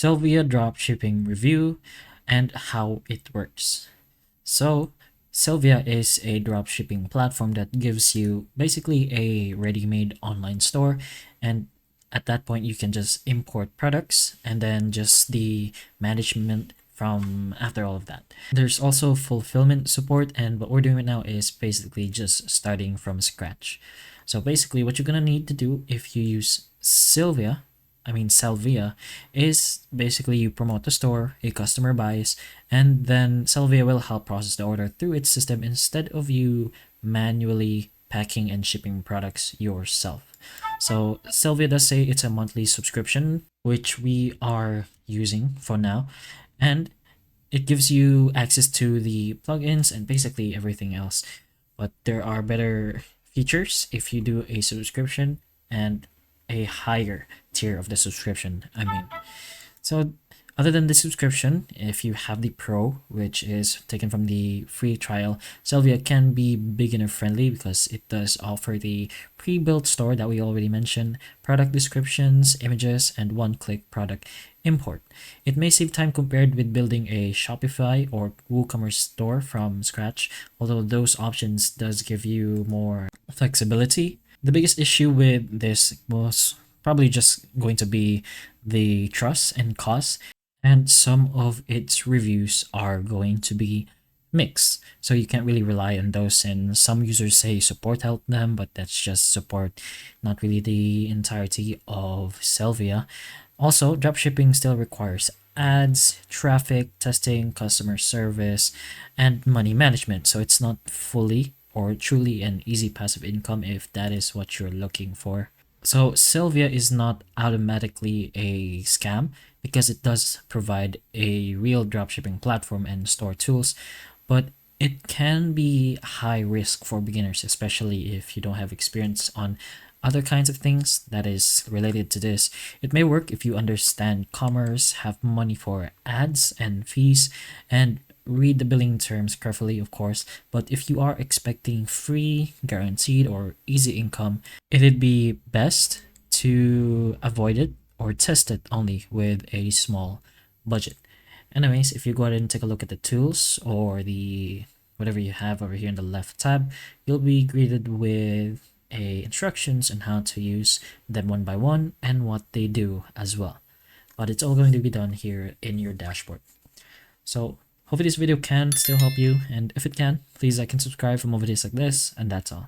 Sellvia Dropshipping review and how it works. So, Sellvia is a dropshipping platform that gives you basically a ready-made online store, and at that point you can just import products and then just the management from after all of that. There's also fulfillment support, and what we're doing right now is basically just starting from scratch. So basically what you're gonna need to do if you use Sellvia, is basically you promote the store, a customer buys, and then Sellvia will help process the order through its system instead of you manually packing and shipping products yourself. So Sellvia does say it's a monthly subscription, which we are using for now, and it gives you access to the plugins and basically everything else. But there are better features if you do a subscription and a higher tier of the subscription. So other than the subscription, if you have the Pro, which is taken from the free trial, Sellvia can be beginner friendly because it does offer the pre-built store that we already mentioned, product descriptions, images, and one-click product import. It may save time compared with building a Shopify or WooCommerce store from scratch, although those options does give you more flexibility. The biggest issue with this was probably just going to be the trust and cost, and some of its reviews are going to be mixed, so you can't really rely on those, and some users say support helped them, but that's just support, not really the entirety of Sellvia. Also, dropshipping still requires ads, traffic, testing, customer service, and money management, so it's not fully or truly an easy passive income if that is what you're looking for. So Sellvia is not automatically a scam because it does provide a real dropshipping platform and store tools, but it can be high risk for beginners, especially if you don't have experience on other kinds of things that is related to this. It may work if you understand commerce, have money for ads and fees, and read the billing terms carefully, of course. But if you are expecting free, guaranteed, or easy income, it'd be best to avoid it or test it only with a small budget. Anyways, if you go ahead and take a look at the tools or the whatever you have over here in the left tab, you'll be greeted with instructions on how to use them one by one and what they do as well. But it's all going to be done here in your dashboard. So hopefully this video can still help you, and if it can, please like and subscribe for more videos like this, and that's all.